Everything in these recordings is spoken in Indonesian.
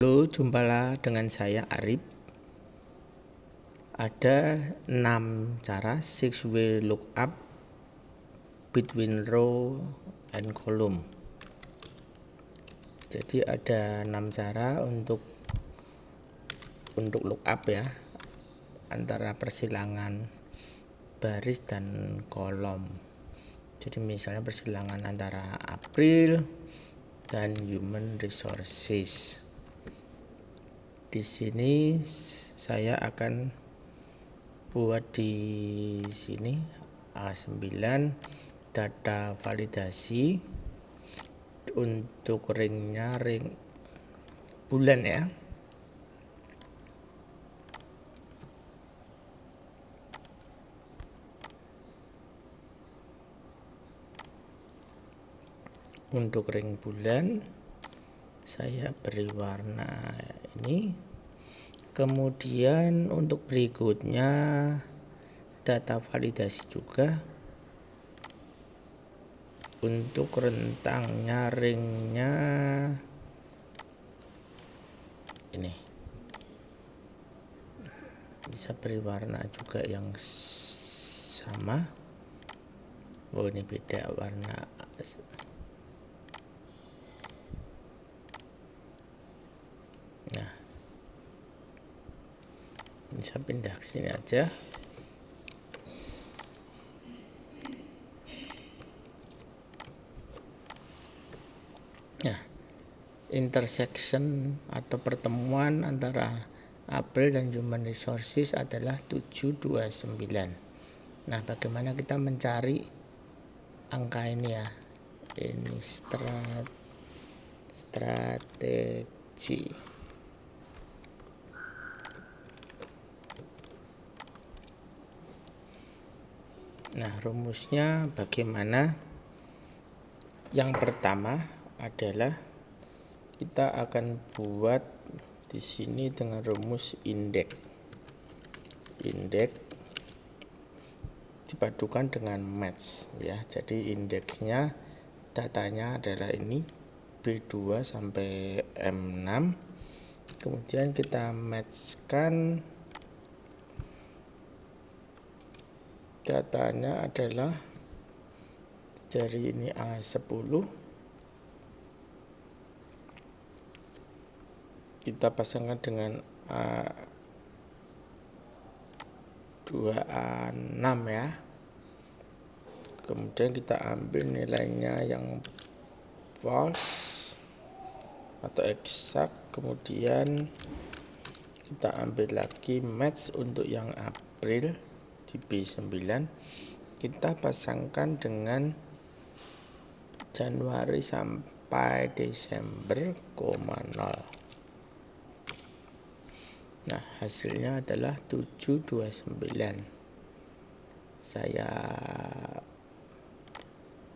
Halo, jumpalah dengan saya Arif. Ada 6 cara 6-way lookup between row and column. Jadi ada 6 cara untuk lookup ya, antara persilangan baris dan kolom. Jadi misalnya persilangan antara April dan Human Resources. Di sini saya akan buat di sini A9 data validasi untuk ringnya ring bulan ya. Untuk ring bulan saya beri warna ini. Kemudian untuk berikutnya data validasi juga untuk rentangnya ringnya ini. Bisa beri warna juga yang sama. Oh, ini beda warna. Nah, bisa pindah ke sini aja. Nah, intersection atau pertemuan antara April dan Human Resources adalah 729. Nah, bagaimana kita mencari angka ini ya? Ini strategi. Nah, rumusnya bagaimana? Yang pertama adalah kita akan buat di sini dengan rumus indeks. Indeks dipadukan dengan match ya. Jadi indeksnya datanya adalah ini B2 sampai M6. Kemudian kita matchkan datanya adalah dari ini A10. Kita pasangkan dengan A2A6 ya. Kemudian kita ambil nilainya yang false atau eksak. Kemudian kita ambil lagi match untuk yang April di B9. Kita pasangkan dengan Januari sampai Desember, 0. Nah, hasilnya adalah 729. Saya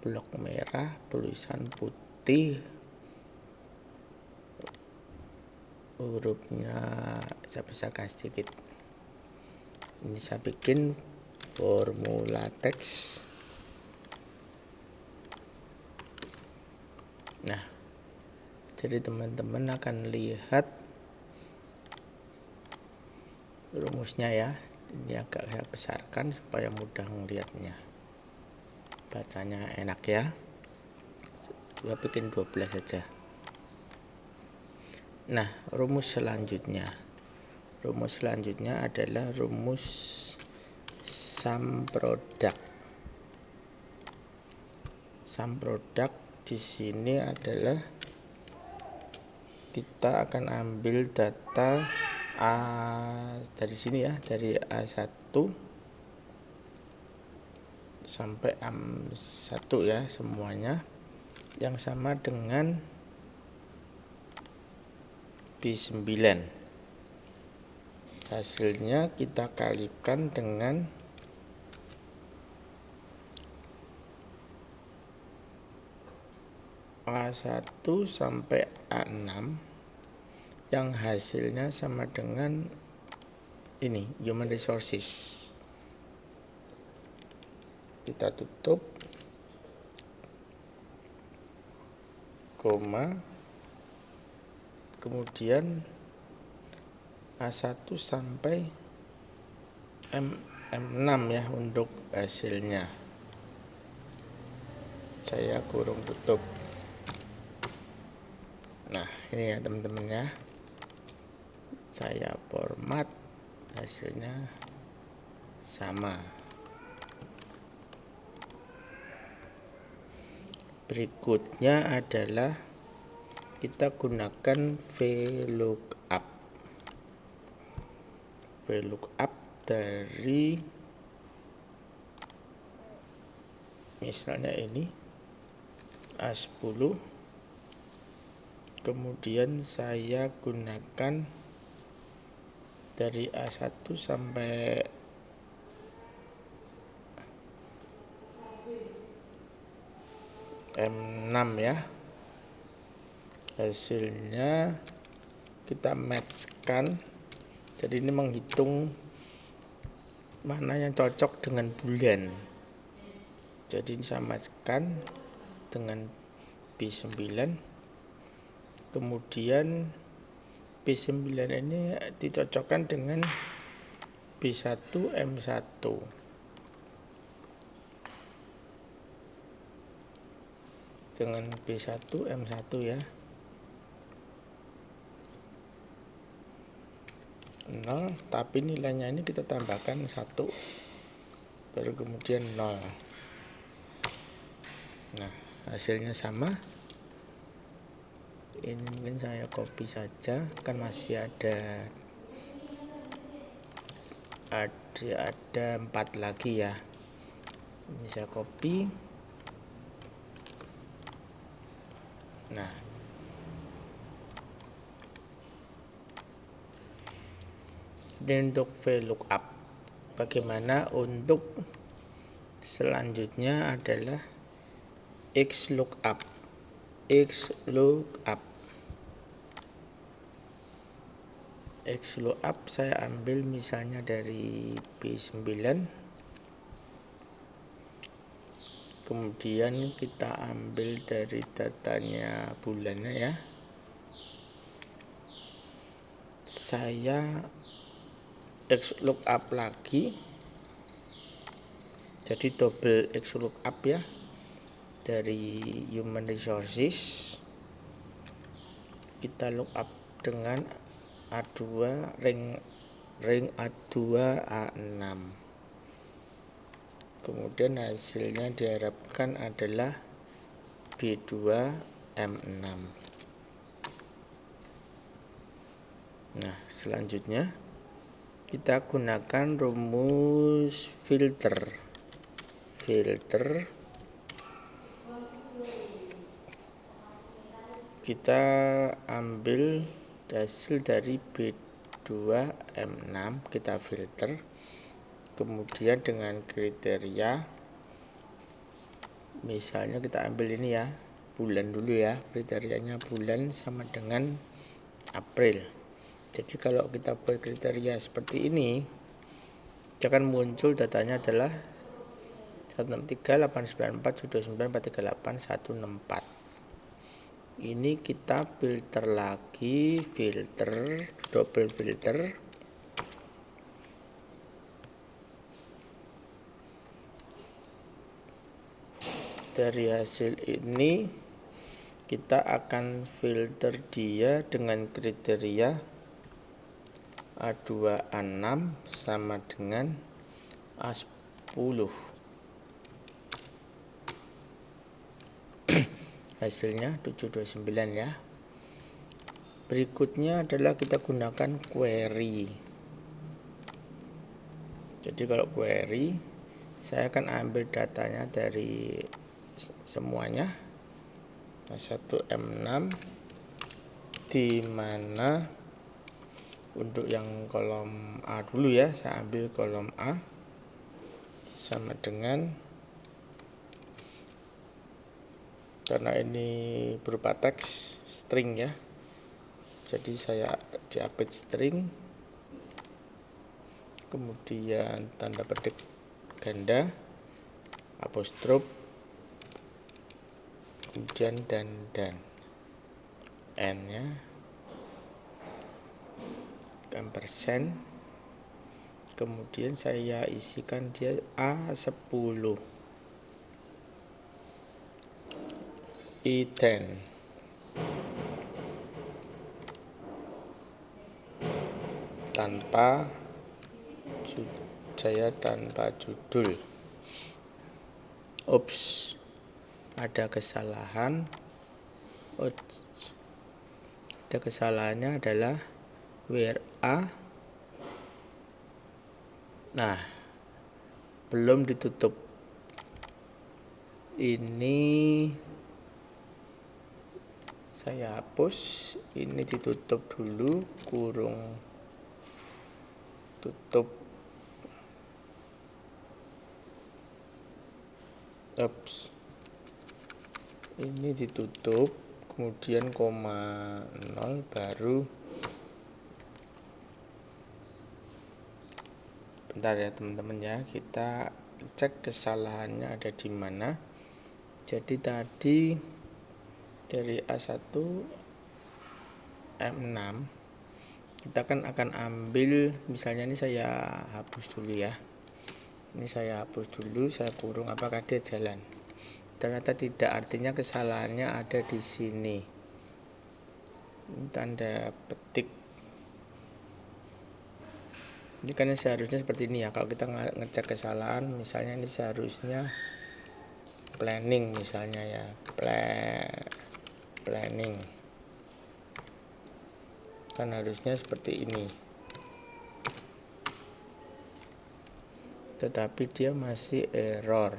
blok merah, tulisan putih, hurufnya saya besarkan sedikit. Ini saya bikin formula teks. Nah, jadi teman-teman akan lihat rumusnya ya. Ini agak saya besarkan supaya mudah melihatnya, bacanya enak ya. Saya bikin 12 saja. Nah, rumus selanjutnya adalah rumus sum product. Sum product di sini adalah kita akan ambil data dari sini ya, dari A1 sampai A1 ya, semuanya yang sama dengan B9. Hasilnya kita kalikan dengan A1 sampai A6 yang hasilnya sama dengan ini Human Resources. Kita tutup, koma, kemudian A1 sampai M6 ya untuk hasilnya. Saya kurung tutup. Nah, ini ya teman-teman ya. Saya format, hasilnya sama. Berikutnya adalah kita gunakan VLOOKUP. VLOOKUP dari misalnya ini A10, kemudian saya gunakan dari A1 sampai M6 ya. Hasilnya kita matchkan. Jadi ini menghitung mana yang cocok dengan bulan. Jadi saya matchkan dengan B9. Kemudian B9 ini dicocokkan dengan B1 M1. Dengan B1 M1 ya. 0, tapi nilainya ini kita tambahkan 1, baru kemudian 0. Nah, hasilnya sama. Ini mungkin saya copy saja, kan masih ada 4 lagi ya. Ini saya copy. Nah, ini untuk VLOOKUP. Bagaimana untuk selanjutnya adalah XLOOKUP. XLOOKUP saya ambil misalnya dari B9, kemudian kita ambil dari datanya bulannya ya. Saya XLOOKUP lagi, jadi double XLOOKUP ya, dari human resources kita lookup dengan A2 ring A2 A6. Kemudian hasilnya diharapkan adalah B2 M6. Nah, selanjutnya kita gunakan rumus filter. Kita ambil hasil dari B2 M6, kita filter, kemudian dengan kriteria, misalnya kita ambil ini ya, bulan dulu ya, kriterianya bulan sama dengan April. Jadi kalau kita berkriteria seperti ini, akan muncul datanya adalah 163, 894, 29, 438, 164. Ini kita filter lagi, double filter. Dari hasil ini kita akan filter dia dengan kriteria A2 A6 sama dengan A10. Hasilnya 729 ya. Berikutnya adalah kita gunakan query. Jadi kalau query, saya akan ambil datanya dari semuanya A1 M6, di mana untuk yang kolom A dulu ya, saya ambil kolom A sama dengan, karena ini berupa teks string ya, jadi saya diupdate string, kemudian tanda petik ganda, apostrof, kemudian dan n ya. ampersand, kemudian saya isikan dia A10 E10 tanpa judul. Ups, ada kesalahan. Ada kesalahannya adalah where A, nah belum ditutup. Ini saya hapus, ini ditutup dulu, kurung tutup. Ups, ini ditutup, kemudian koma 0, baru bentar ya teman-teman ya, kita cek kesalahannya ada di mana. Jadi tadi dari A1 M6 kita kan akan ambil, misalnya ini saya hapus dulu ya, ini saya hapus dulu, saya kurung, apakah dia jalan? Ternyata tidak, artinya kesalahannya ada di sini. Ini tanda petik. Ini kan seharusnya seperti ini ya. Kalau kita ngecek kesalahan, misalnya ini seharusnya planning misalnya ya, planning kan harusnya seperti ini, tetapi dia masih error.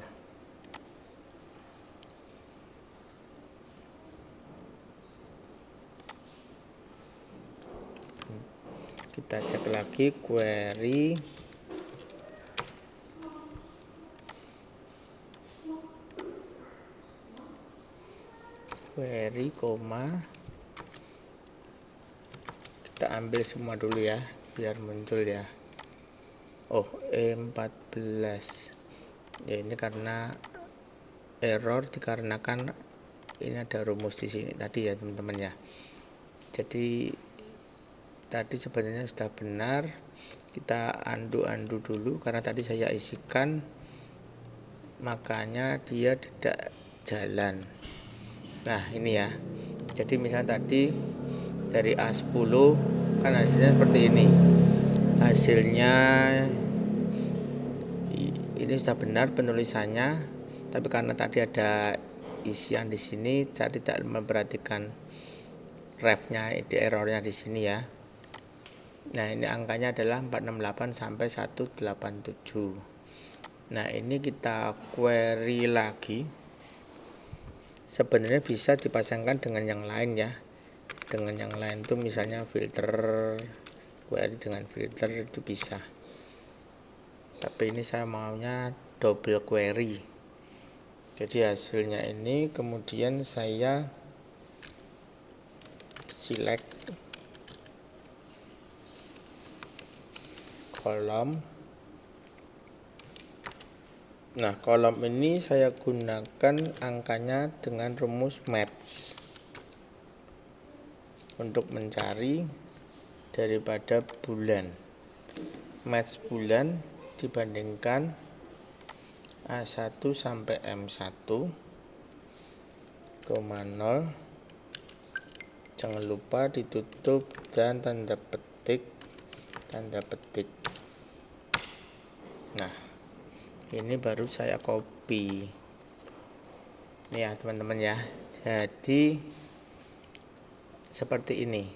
Kita cek lagi query, koma, kita ambil semua dulu ya biar muncul ya. Oh, E14 ya, ini karena error dikarenakan ini ada rumus di sini tadi ya teman-teman ya. Jadi tadi sebenarnya sudah benar, kita undo dulu karena tadi saya isikan, makanya dia tidak jalan. Nah ini ya, jadi misalnya tadi dari A10 kan hasilnya seperti ini, hasilnya ini sudah benar penulisannya, tapi karena tadi ada isian di sini, saya tidak memperhatikan refnya, di errornya di sini ya. Nah ini angkanya adalah 468 sampai 187. Nah ini kita query lagi, sebenarnya bisa dipasangkan dengan yang lain ya. Dengan yang lain tuh misalnya filter, query dengan filter itu bisa. Tapi ini saya maunya double query. Jadi hasilnya ini, kemudian saya select kolom. Nah kolom ini saya gunakan angkanya dengan rumus match untuk mencari daripada bulan. Match bulan dibandingkan A1 sampai M1, 0. Jangan lupa ditutup dan tanda petik. Nah ini baru saya copy ini ya teman-teman ya. Jadi seperti ini.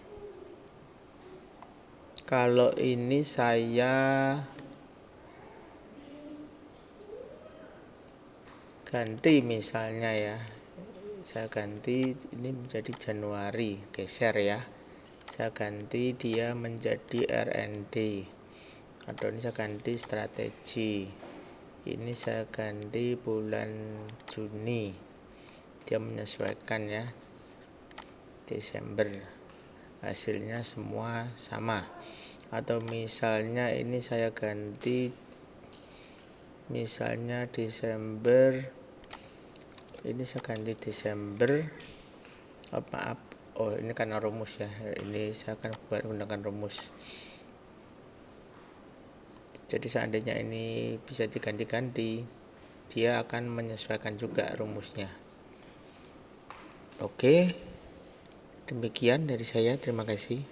Kalau ini saya ganti misalnya ya, saya ganti ini menjadi Januari, geser ya, saya ganti dia menjadi R&D, atau ini saya ganti strategi, ini saya ganti bulan Juni, dia menyesuaikan ya, Desember, hasilnya semua sama. Atau misalnya ini saya ganti misalnya Desember, ini saya ganti Desember, maaf, oh ini karena rumus ya, ini saya akan gunakan rumus. Jadi seandainya ini bisa diganti-ganti, dia akan menyesuaikan juga rumusnya. Oke, demikian dari saya. Terima kasih.